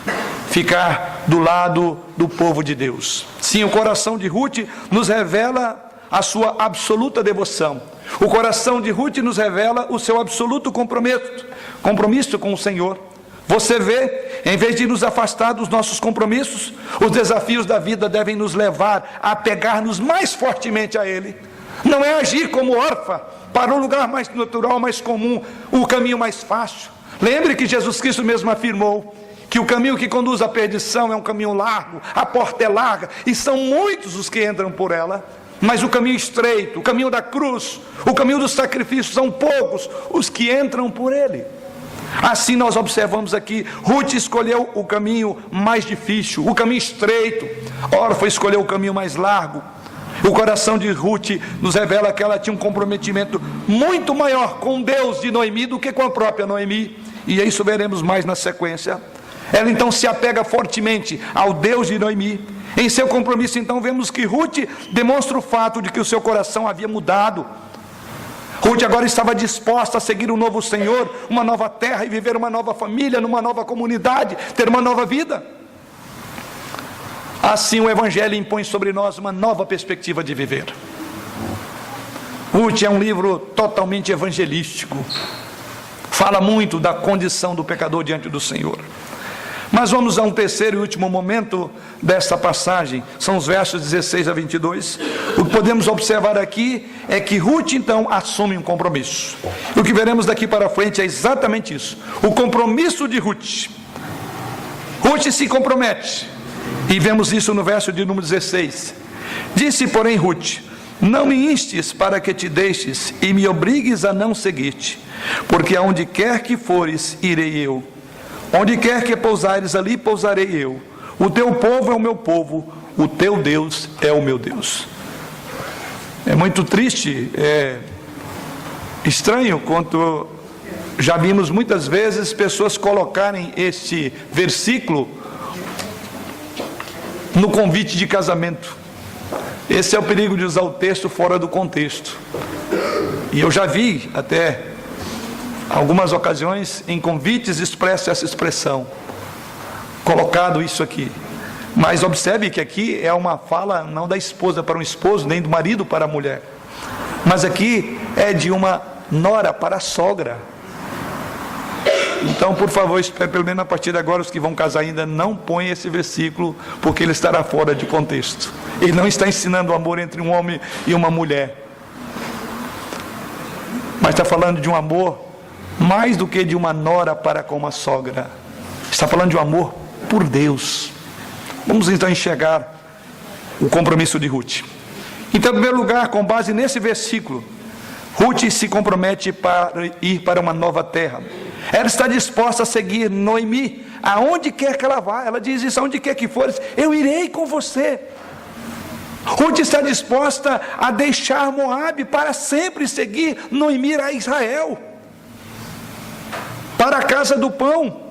ficar do lado do povo de Deus. Sim, o coração de Ruth nos revela a sua absoluta devoção. O coração de Ruth nos revela o seu absoluto compromisso com o Senhor. Você vê, em vez de nos afastar dos nossos compromissos, os desafios da vida devem nos levar a pegar-nos mais fortemente a Ele. Não é agir como Orfa, para um lugar mais natural, mais comum, o caminho mais fácil. Lembre que Jesus Cristo mesmo afirmou que o caminho que conduz à perdição é um caminho largo, a porta é larga, e são muitos os que entram por ela. Mas o caminho estreito, o caminho da cruz, o caminho do sacrifício, são poucos os que entram por ele. Assim nós observamos aqui, Ruth escolheu o caminho mais difícil, o caminho estreito. Orfa escolheu o caminho mais largo. O coração de Ruth nos revela que ela tinha um comprometimento muito maior com Deus de Noemi do que com a própria Noemi. E isso veremos mais na sequência. Ela então se apega fortemente ao Deus de Noemi. Em seu compromisso, então, vemos que Ruth demonstra o fato de que o seu coração havia mudado. Ruth agora estava disposta a seguir um novo Senhor, uma nova terra, e viver uma nova família, numa nova comunidade, ter uma nova vida. Assim o Evangelho impõe sobre nós uma nova perspectiva de viver. Ruth é um livro totalmente evangelístico. Fala muito da condição do pecador diante do Senhor. Mas vamos a um terceiro e último momento desta passagem, são os versos 16 a 22. O que podemos observar aqui é que Ruth então assume um compromisso. O que veremos daqui para frente é exatamente isso, o compromisso de Ruth. Ruth se compromete, e vemos isso no verso de número 16. Disse, porém, Ruth: não me instes para que te deixes e me obrigues a não seguir-te, porque aonde quer que fores, irei eu. Onde quer que pousares, ali pousarei eu. O teu povo é o meu povo, o teu Deus é o meu Deus. É muito triste, estranho, quanto já vimos muitas vezes pessoas colocarem este versículo no convite de casamento. Esse é o perigo de usar o texto fora do contexto. E eu já vi até algumas ocasiões em convites expresso essa expressão, colocado isso aqui. Mas observe que aqui é uma fala não da esposa para o esposo, nem do marido para a mulher, mas aqui é de uma nora para a sogra. Então, por favor, espere, pelo menos a partir de agora, os que vão casar ainda não põem esse versículo, porque ele estará fora de contexto. Ele não está ensinando o amor entre um homem e uma mulher, mas está falando de um amor mais do que de uma nora para com uma sogra. Está falando de um amor por Deus. Vamos então enxergar o compromisso de Ruth. Então, em primeiro lugar, com base nesse versículo, Ruth se compromete para ir para uma nova terra. Ela está disposta a seguir Noemi, aonde quer que ela vá. Ela diz isso: aonde quer que fores, eu irei com você. Ruth está disposta a deixar Moabe para sempre, seguir Noemi a Israel, para a casa do pão.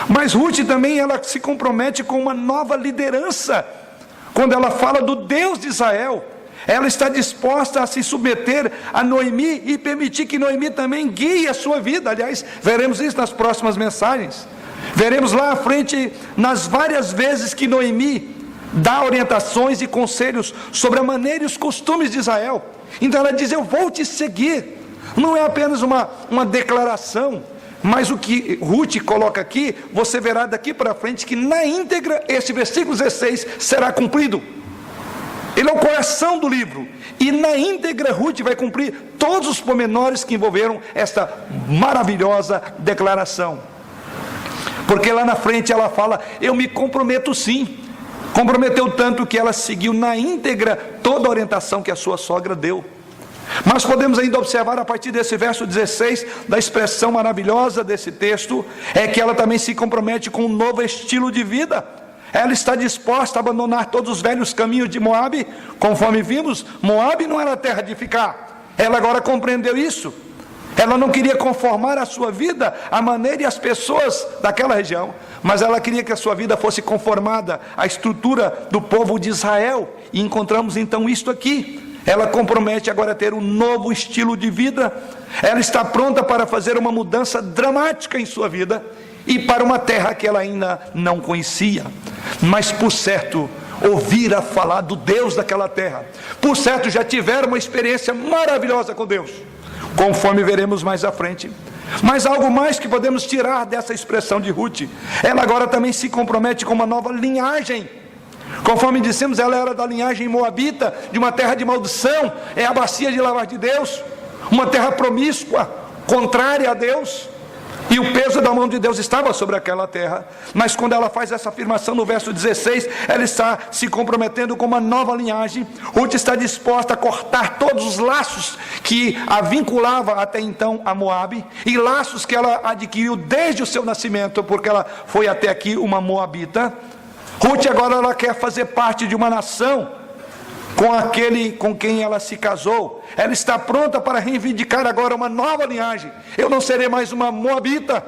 Mas Ruth também, ela se compromete com uma nova liderança. Quando ela fala do Deus de Israel, ela está disposta a se submeter a Noemi e permitir que Noemi também guie a sua vida. Aliás, veremos isso nas próximas mensagens. Veremos lá à frente, nas várias vezes que Noemi dá orientações e conselhos sobre a maneira e os costumes de Israel. Então ela diz: eu vou te seguir. Não é apenas uma declaração, mas o que Ruth coloca aqui, você verá daqui para frente que na íntegra esse versículo 16 será cumprido. Ele é o coração do livro, e na íntegra Ruth vai cumprir todos os pormenores que envolveram esta maravilhosa declaração. Porque lá na frente ela fala: eu me comprometo sim. Comprometeu tanto que ela seguiu na íntegra toda a orientação que a sua sogra deu. Mas podemos ainda observar a partir desse verso 16, da expressão maravilhosa desse texto, é que ela também se compromete com um novo estilo de vida. Ela está disposta a abandonar todos os velhos caminhos de Moabe. Conforme vimos, Moabe não era terra de ficar. Ela agora compreendeu isso. Ela não queria conformar a sua vida à maneira e às pessoas daquela região, mas ela queria que a sua vida fosse conformada à estrutura do povo de Israel. E encontramos então isto aqui. Ela compromete agora a ter um novo estilo de vida. Ela está pronta para fazer uma mudança dramática em sua vida e para uma terra que ela ainda não conhecia, mas por certo ouvira falar do Deus daquela terra. Por certo já tiveram uma experiência maravilhosa com Deus, conforme veremos mais à frente. Mas algo mais que podemos tirar dessa expressão de Ruth: ela agora também se compromete com uma nova linhagem. Conforme dissemos, ela era da linhagem moabita, de uma terra de maldição, é a bacia de lavar de Deus, uma terra promíscua, contrária a Deus, e o peso da mão de Deus estava sobre aquela terra. Mas quando ela faz essa afirmação no verso 16, ela está se comprometendo com uma nova linhagem. Ruth está disposta a cortar todos os laços que a vinculava até então a Moabe, e laços que ela adquiriu desde o seu nascimento, porque ela foi até aqui uma moabita. Ruth agora ela quer fazer parte de uma nação com aquele com quem ela se casou. Ela está pronta para reivindicar agora uma nova linhagem. Eu não serei mais uma moabita.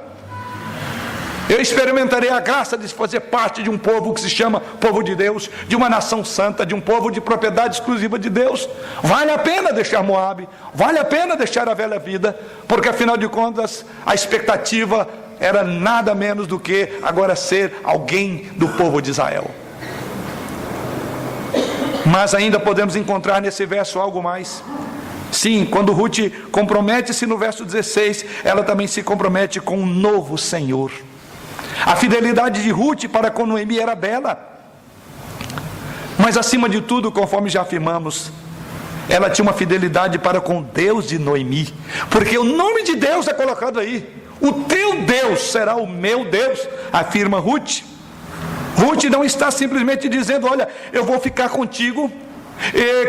Eu experimentarei a graça de fazer parte de um povo que se chama povo de Deus, de uma nação santa, de um povo de propriedade exclusiva de Deus. Vale a pena deixar Moabe, vale a pena deixar a velha vida, porque afinal de contas a expectativa era nada menos do que agora ser alguém do povo de Israel. Mas ainda podemos encontrar nesse verso algo mais. Sim, quando Ruth compromete-se no verso 16, ela também se compromete com um novo Senhor. A fidelidade de Ruth para com Noemi era bela, Mas acima de tudo, conforme já afirmamos, ela tinha uma fidelidade para com Deus de Noemi, porque o nome de Deus é colocado aí. O teu Deus será o meu Deus, afirma Ruth. Ruth não está simplesmente dizendo: olha, eu vou ficar contigo,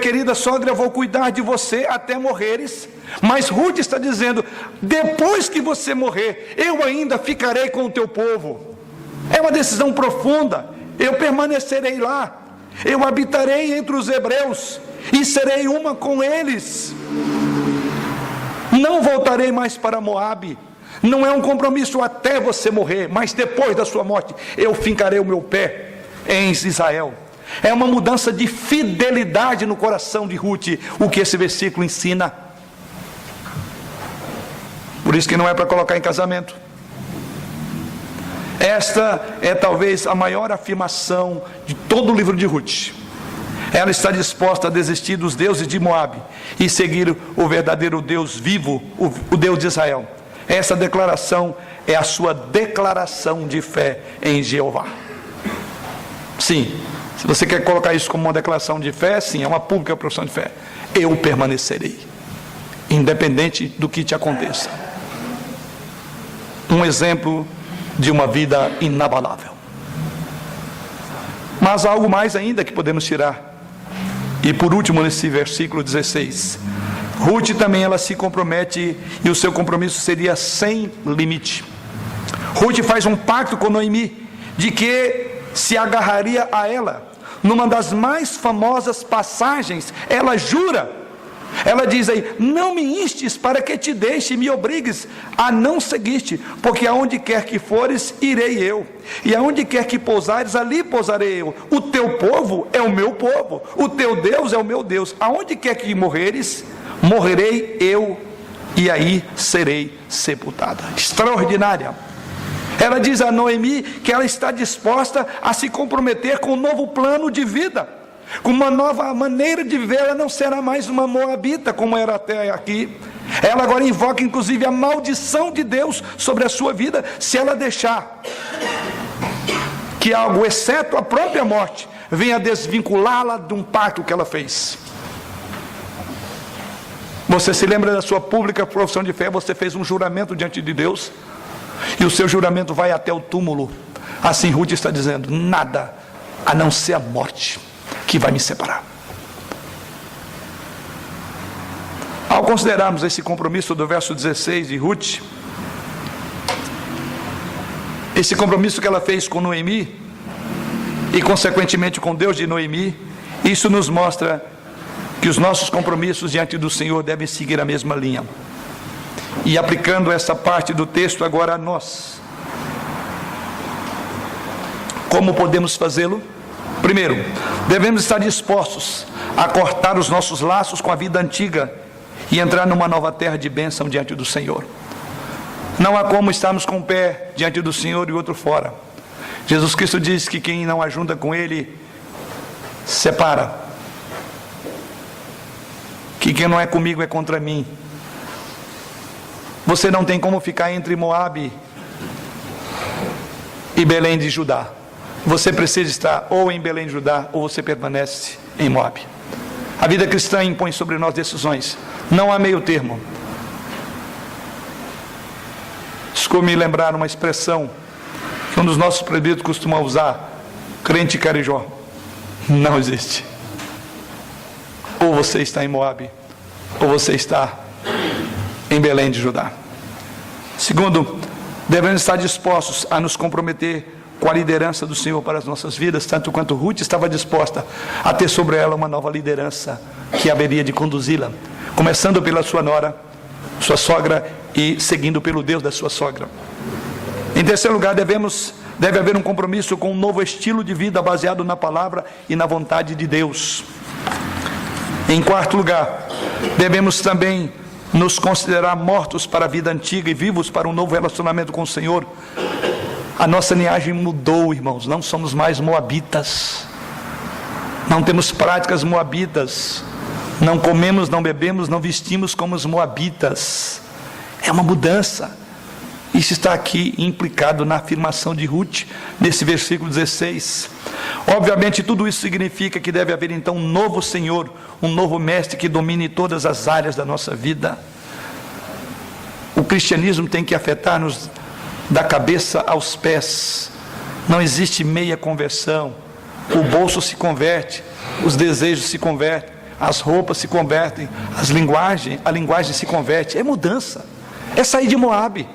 querida sogra, eu vou cuidar de você até morreres. Mas Ruth está dizendo: depois que você morrer, eu ainda ficarei com o teu povo. É uma decisão profunda. Eu permanecerei lá, eu habitarei entre os hebreus e serei uma com eles. Não voltarei mais para Moabe. Não é um compromisso até você morrer, mas depois da sua morte eu fincarei o meu pé em Israel. É uma mudança de fidelidade no coração de Ruth, o que esse versículo ensina. Por isso que não é para colocar em casamento. Esta é talvez a maior afirmação de todo o livro de Ruth. Ela está disposta a desistir dos deuses de Moabe e seguir o verdadeiro Deus vivo, o Deus de Israel. Essa declaração é a sua declaração de fé em Jeová. Sim, se você quer colocar isso como uma declaração de fé, sim, é uma pública profissão de fé. Eu permanecerei, independente do que te aconteça. Um exemplo de uma vida inabalável. Mas há algo mais ainda que podemos tirar. E por último, nesse versículo 16, Ruth também ela se compromete, e o seu compromisso seria sem limite. Ruth faz um pacto com Noemi de que se agarraria a ela. Numa das mais famosas passagens, ela jura, ela diz aí: não me instes para que te deixe e me obrigues a não seguir-te, porque aonde quer que fores, irei eu, e aonde quer que pousares, ali pousarei eu. O teu povo é o meu povo, o teu Deus é o meu Deus. Aonde quer que morreres, morrerei eu, e aí serei sepultada. Extraordinária. Ela diz a Noemi que ela está disposta a se comprometer com um novo plano de vida, com uma nova maneira de viver. Ela não será mais uma moabita como era até aqui. Ela agora invoca inclusive a maldição de Deus sobre a sua vida, se ela deixar que algo, exceto a própria morte, venha desvinculá-la de um pacto que ela fez. Você se lembra da sua pública profissão de fé? Você fez um juramento diante de Deus, e o seu juramento vai até o túmulo. Assim Ruth está dizendo: nada a não ser a morte que vai me separar. Ao considerarmos esse compromisso do verso 16 de Ruth, esse compromisso que ela fez com Noemi e consequentemente com Deus de Noemi, isso nos mostra que os nossos compromissos diante do Senhor devem seguir a mesma linha. E aplicando essa parte do texto agora a nós, como podemos fazê-lo? Primeiro, devemos estar dispostos a cortar os nossos laços com a vida antiga e entrar numa nova terra de bênção diante do Senhor. Não há como estarmos com um pé diante do Senhor e outro fora. Jesus Cristo diz que quem não ajunta com Ele, separa. Que quem não é comigo é contra mim. Você não tem como ficar entre Moabe e Belém de Judá. Você precisa estar ou em Belém de Judá, ou você permanece em Moabe. A vida cristã impõe sobre nós decisões. Não há meio termo. Escolhi me lembrar uma expressão que um dos nossos presbíteros costuma usar: crente carijó. Não existe. Ou você está em Moabe, ou você está em Belém de Judá. Segundo, devemos estar dispostos a nos comprometer com a liderança do Senhor para as nossas vidas, tanto quanto Ruth estava disposta a ter sobre ela uma nova liderança que haveria de conduzi-la, começando pela sua nora, sua sogra, e seguindo pelo Deus da sua sogra. Em terceiro lugar, deve haver um compromisso com um novo estilo de vida baseado na palavra e na vontade de Deus. Em quarto lugar, devemos também nos considerar mortos para a vida antiga e vivos para um novo relacionamento com o Senhor. A nossa linhagem mudou, irmãos. Não somos mais moabitas, não temos práticas moabitas, não comemos, não bebemos, não vestimos como os moabitas. É uma mudança. Isso está aqui implicado na afirmação de Ruth, nesse versículo 16. Obviamente tudo isso significa que deve haver então um novo Senhor, um novo Mestre que domine todas as áreas da nossa vida. O cristianismo tem que afetar-nos da cabeça aos pés. Não existe meia conversão. O bolso se converte, os desejos se convertem, as roupas se convertem, a linguagem se converte. É mudança, é sair de Moabe.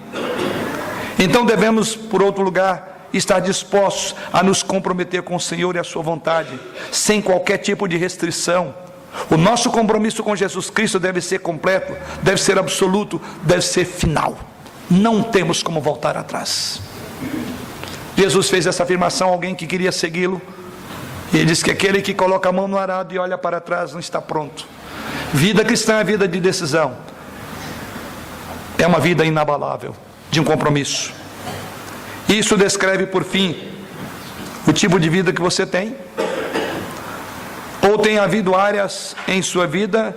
Então devemos, por outro lugar, estar dispostos a nos comprometer com o Senhor e a sua vontade, sem qualquer tipo de restrição. O nosso compromisso com Jesus Cristo deve ser completo, deve ser absoluto, deve ser final. Não temos como voltar atrás. Jesus fez essa afirmação a alguém que queria segui-lo, e ele disse que aquele que coloca a mão no arado e olha para trás não está pronto. Vida cristã é vida de decisão, é uma vida inabalável, de um compromisso. Isso descreve, por fim, o tipo de vida que você tem. Ou tem havido áreas em sua vida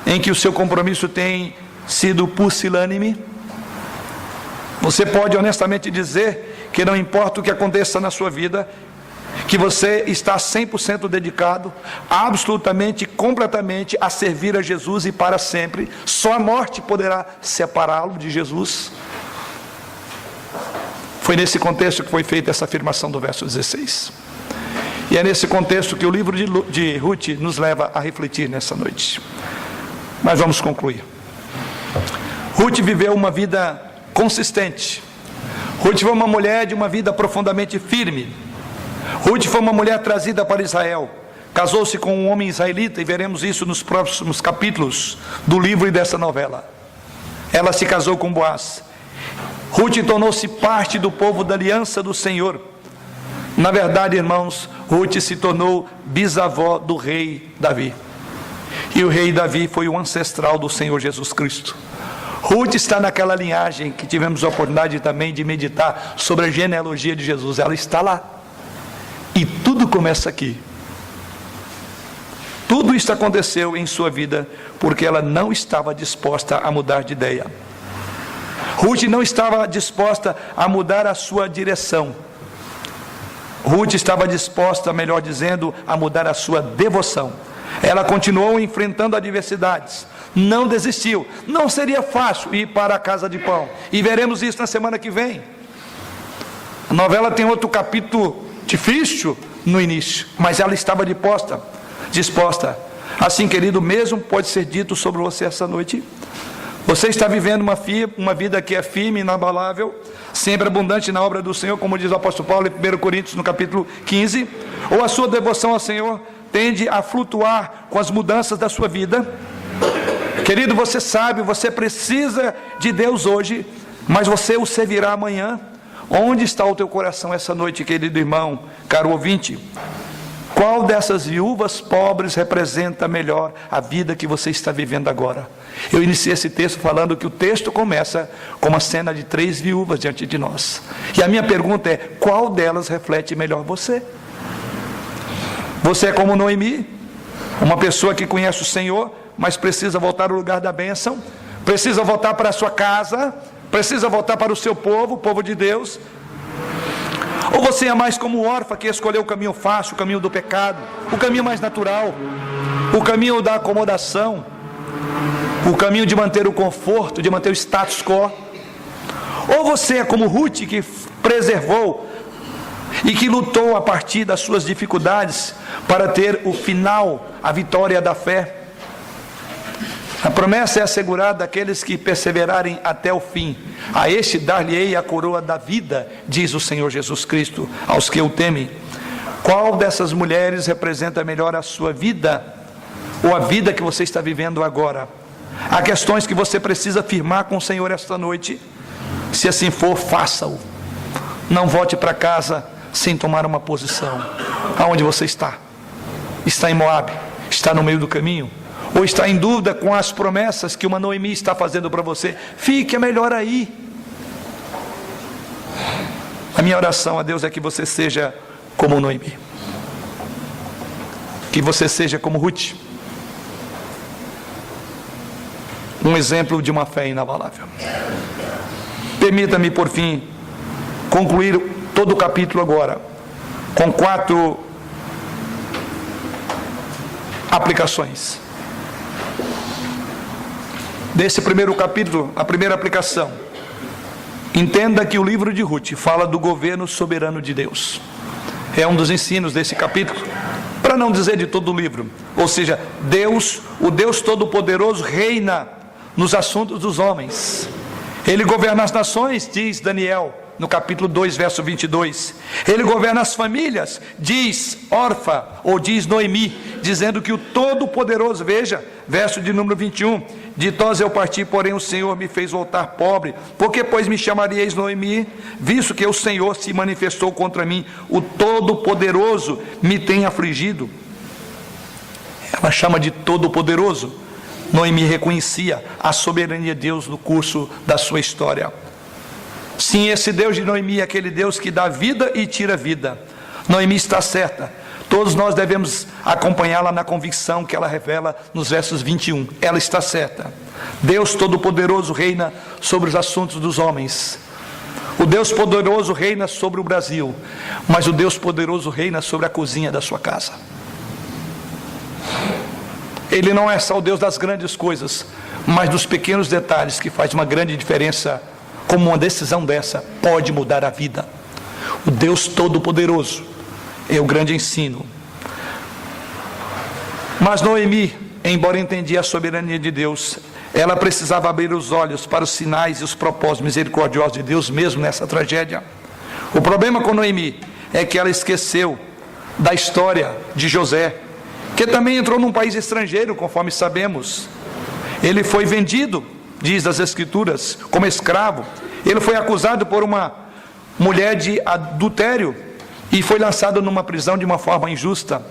em que o seu compromisso tem sido pusilânime? Você pode honestamente dizer que não importa o que aconteça na sua vida, que você está 100% dedicado, absolutamente, completamente a servir a Jesus e para sempre. Só a morte poderá separá-lo de Jesus. Foi nesse contexto que foi feita essa afirmação do verso 16. E é nesse contexto que o livro de Ruth nos leva a refletir nessa noite. Mas vamos concluir. Ruth viveu uma vida consistente. Ruth foi uma mulher de uma vida profundamente firme. Ruth foi uma mulher trazida para Israel. Casou-se com um homem israelita, e veremos isso nos próximos capítulos do livro e dessa novela. Ela se casou com Boaz. Ruth tornou-se parte do povo da aliança do Senhor. Na verdade, irmãos, Ruth se tornou bisavó do rei Davi. E o rei Davi foi o ancestral do Senhor Jesus Cristo. Ruth está naquela linhagem que tivemos a oportunidade também de meditar sobre a genealogia de Jesus. Ela está lá. E tudo começa aqui. Tudo isso aconteceu em sua vida porque ela não estava disposta a mudar de ideia. Ruth não estava disposta a mudar a sua direção. Ruth estava disposta, melhor dizendo, a mudar a sua devoção. Ela continuou enfrentando adversidades, não desistiu. Não seria fácil ir para a casa de pão, e veremos isso na semana que vem. A novela tem outro capítulo difícil no início, mas ela estava disposta. Assim, querido, mesmo pode ser dito sobre você essa noite. Você está vivendo uma vida que é firme, inabalável, sempre abundante na obra do Senhor, como diz o apóstolo Paulo em 1 Coríntios, no capítulo 15, ou a sua devoção ao Senhor tende a flutuar com as mudanças da sua vida. Querido, você sabe, você precisa de Deus hoje, mas você o servirá amanhã. Onde está o teu coração essa noite, querido irmão, caro ouvinte? Qual dessas viúvas pobres representa melhor a vida que você está vivendo agora? Eu iniciei esse texto falando que o texto começa com uma cena de 3 viúvas diante de nós. E a minha pergunta é, qual delas reflete melhor você? Você é como Noemi, uma pessoa que conhece o Senhor, mas precisa voltar ao lugar da bênção, precisa voltar para a sua casa, precisa voltar para o seu povo, o povo de Deus. Ou você é mais como o órfão que escolheu o caminho fácil, o caminho do pecado, o caminho mais natural, o caminho da acomodação, o caminho de manter o conforto, de manter o status quo. Ou você é como Ruth, que preservou e que lutou a partir das suas dificuldades para ter o final, a vitória da fé. A promessa é assegurada àqueles que perseverarem até o fim. A este dar-lhe-ei a coroa da vida, diz o Senhor Jesus Cristo, aos que o temem. Qual dessas mulheres representa melhor a sua vida, ou a vida que você está vivendo agora? Há questões que você precisa firmar com o Senhor esta noite. Se assim for, faça-o. Não volte para casa sem tomar uma posição. Aonde você está? Está em Moabe? Está no meio do caminho? Ou está em dúvida com as promessas que uma Noemi está fazendo para você? Fique, é melhor aí. A minha oração a Deus é que você seja como Noemi, que você seja como Ruth, um exemplo de uma fé inabalável. Permita-me, por fim, concluir todo o capítulo agora com 4 aplicações. Desse primeiro capítulo, a primeira aplicação: entenda que o livro de Ruth fala do governo soberano de Deus. É um dos ensinos desse capítulo, para não dizer de todo o livro. Ou seja, Deus, o Deus Todo-Poderoso, reina nos assuntos dos homens. Ele governa as nações, diz Daniel, no capítulo 2, verso 22. Ele governa as famílias, diz Orfa, ou diz Noemi, dizendo que o Todo-Poderoso, veja, verso de número 21, ditosa eu parti, porém o Senhor me fez voltar pobre, porque pois me chamaríeis Noemi, visto que o Senhor se manifestou contra mim, o Todo-Poderoso me tem afligido. Ela chama de Todo-Poderoso. Noemi reconhecia a soberania de Deus no curso da sua história. Sim, esse Deus de Noemi é aquele Deus que dá vida e tira vida. Noemi está certa. Todos nós devemos acompanhá-la na convicção que ela revela nos versos 21. Ela está certa. Deus Todo-Poderoso reina sobre os assuntos dos homens. O Deus poderoso reina sobre o Brasil, mas o Deus poderoso reina sobre a cozinha da sua casa. Ele não é só o Deus das grandes coisas, mas dos pequenos detalhes que faz uma grande diferença. Como uma decisão dessa pode mudar a vida. O Deus Todo-Poderoso é o grande ensino. Mas Noemi, embora entendia a soberania de Deus, ela precisava abrir os olhos para os sinais e os propósitos misericordiosos de Deus, mesmo nessa tragédia. O problema com Noemi é que ela esqueceu da história de José, que também entrou num país estrangeiro, conforme sabemos. Ele foi vendido, diz as Escrituras, como escravo. Ele foi acusado por uma mulher de adultério e foi lançado numa prisão de uma forma injusta.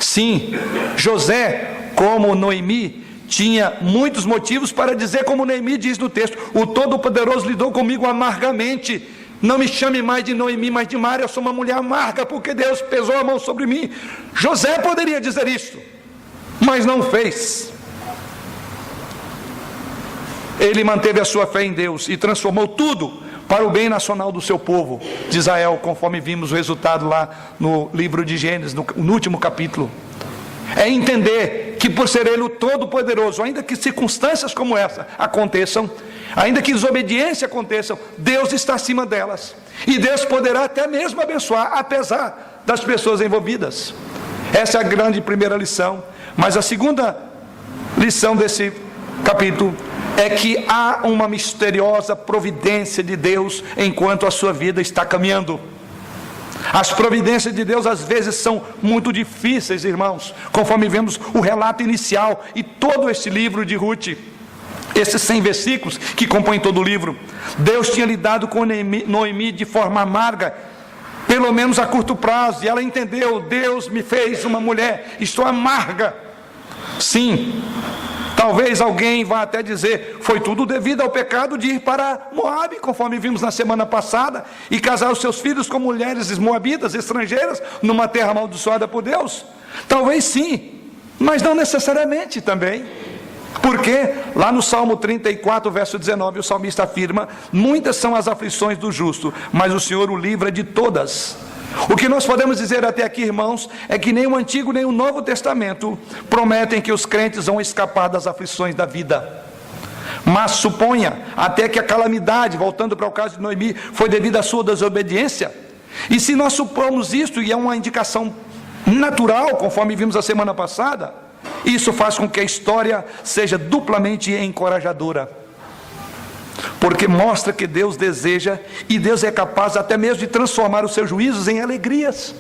Sim, José, como Noemi, tinha muitos motivos para dizer, como Noemi diz no texto: o Todo-Poderoso lidou comigo amargamente. Não me chame mais de Noemi, mas de Mara, eu sou uma mulher amarga, porque Deus pesou a mão sobre mim. José poderia dizer isso, mas não fez. Ele manteve a sua fé em Deus e transformou tudo para o bem nacional do seu povo de Israel, conforme vimos o resultado lá no livro de Gênesis, no último capítulo. É entender que por ser Ele o Todo-Poderoso, ainda que circunstâncias como essa aconteçam, ainda que desobediência aconteçam, Deus está acima delas. E Deus poderá até mesmo abençoar, apesar das pessoas envolvidas. Essa é a grande primeira lição. Mas a segunda lição desse capítulo é que há uma misteriosa providência de Deus enquanto a sua vida está caminhando. As providências de Deus às vezes são muito difíceis, irmãos, conforme vemos o relato inicial e todo este livro de Ruth, esses 100 versículos que compõem todo o livro. Deus tinha lidado com Noemi de forma amarga, pelo menos a curto prazo, e ela entendeu: Deus me fez uma mulher, estou amarga. Sim, talvez alguém vá até dizer: foi tudo devido ao pecado de ir para Moabe, conforme vimos na semana passada, e casar os seus filhos com mulheres moabitas, estrangeiras, numa terra amaldiçoada por Deus. Talvez sim, mas não necessariamente também. Porque lá no Salmo 34, verso 19, o salmista afirma: muitas são as aflições do justo, mas o Senhor o livra de todas. O que nós podemos dizer até aqui, irmãos, é que nem o Antigo nem o Novo Testamento prometem que os crentes vão escapar das aflições da vida. Mas suponha até que a calamidade, voltando para o caso de Noemi, foi devido à sua desobediência. E se nós supomos isso, e é uma indicação natural, conforme vimos a semana passada, isso faz com que a história seja duplamente encorajadora, porque mostra que Deus deseja e Deus é capaz até mesmo de transformar os seus juízos em alegrias.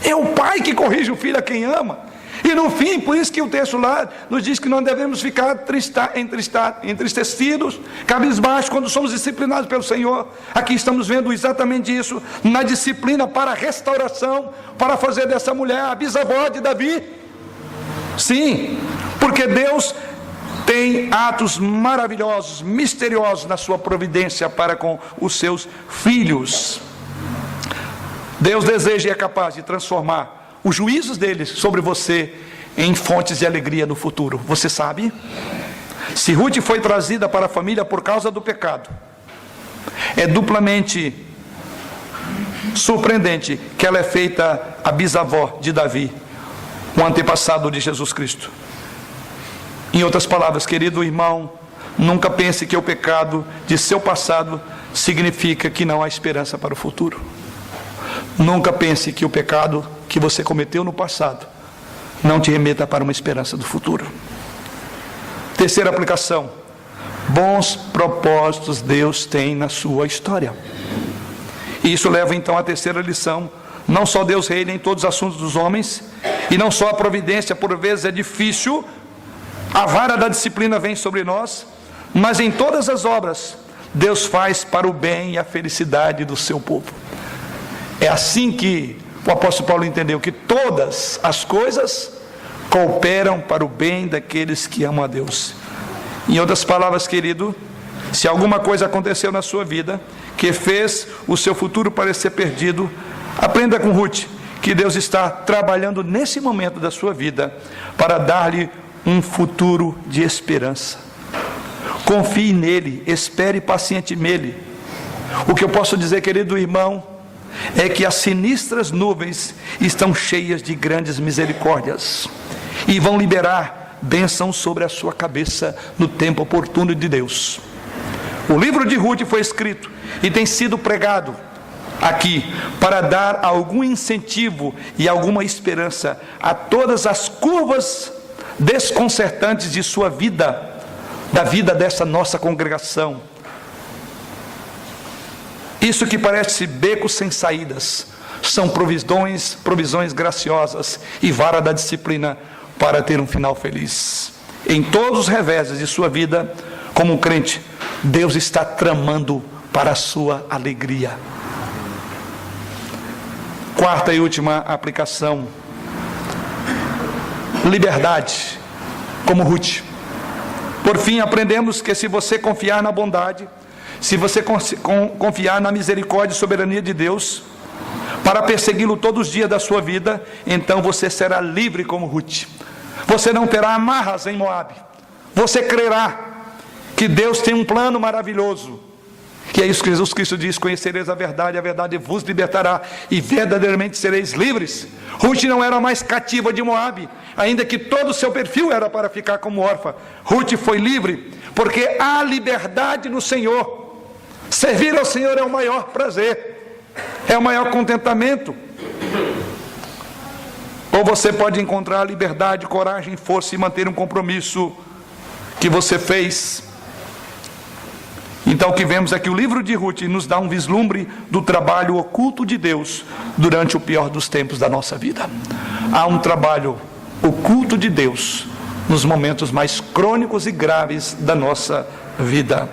É o pai que corrige o filho a quem ama. E no fim, por isso que o texto lá nos diz que não devemos ficar entristecidos, cabisbaixos, quando somos disciplinados pelo Senhor. Aqui estamos vendo exatamente isso, na disciplina para a restauração, para fazer dessa mulher a bisavó de Davi. Sim, porque Deus tem atos maravilhosos, misteriosos na sua providência para com os seus filhos. Deus deseja e é capaz de transformar os juízos dele sobre você em fontes de alegria no futuro. Você sabe? Se Ruth foi trazida para a família por causa do pecado, é duplamente surpreendente que ela é feita a bisavó de Davi. o antepassado de Jesus Cristo. Em outras palavras, querido irmão, nunca pense que o pecado de seu passado significa que não há esperança para o futuro. Nunca pense que o pecado que você cometeu no passado não te remeta para uma esperança do futuro. Terceira aplicação: bons propósitos Deus tem na sua história. E isso leva então à terceira lição: não só Deus reina em todos os assuntos dos homens, e não só a providência por vezes é difícil, a vara da disciplina vem sobre nós, mas em todas as obras Deus faz para o bem e a felicidade do seu povo. É assim que o apóstolo Paulo entendeu que todas as coisas cooperam para o bem daqueles que amam a Deus. Em outras palavras, querido, se alguma coisa aconteceu na sua vida que fez o seu futuro parecer perdido, aprenda com Ruth que Deus está trabalhando nesse momento da sua vida para dar-lhe um futuro de esperança. Confie nele, espere pacientemente nele. O que eu posso dizer, querido irmão, é que as sinistras nuvens estão cheias de grandes misericórdias e vão liberar bênção sobre a sua cabeça no tempo oportuno de Deus. O livro de Ruth foi escrito e tem sido pregado aqui para dar algum incentivo e alguma esperança a todas as curvas desconcertantes de sua vida, da vida dessa nossa congregação. Isso que parece becos sem saídas são provisões graciosas e vara da disciplina para ter um final feliz. Em todos os reveses de sua vida, como um crente, Deus está tramando para a sua alegria. Quarta e última aplicação: liberdade, como Ruth. Por fim, aprendemos que se você confiar na bondade, se você confiar na misericórdia e soberania de Deus, para persegui-lo todos os dias da sua vida, então você será livre como Ruth. Você não terá amarras em Moabe. Você crerá que Deus tem um plano maravilhoso. Que é isso que Jesus Cristo diz: conhecereis a verdade vos libertará, e verdadeiramente sereis livres. Ruth não era mais cativa de Moabe, ainda que todo o seu perfil era para ficar como órfã. Ruth foi livre, porque há liberdade no Senhor. Servir ao Senhor é o maior prazer, é o maior contentamento. Ou você pode encontrar liberdade, coragem, força e manter um compromisso que você fez. Então o que vemos é que o livro de Ruth nos dá um vislumbre do trabalho oculto de Deus durante o pior dos tempos da nossa vida. Há um trabalho oculto de Deus nos momentos mais crônicos e graves da nossa vida.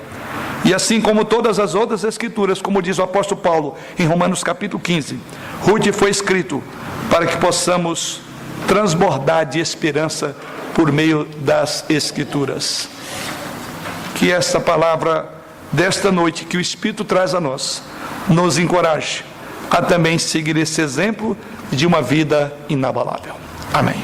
E assim como todas as outras escrituras, como diz o apóstolo Paulo em Romanos capítulo 15, Ruth foi escrito para que possamos transbordar de esperança por meio das escrituras. Que essa palavra desta noite que o Espírito traz a nós nos encoraje a também seguir esse exemplo de uma vida inabalável. Amém.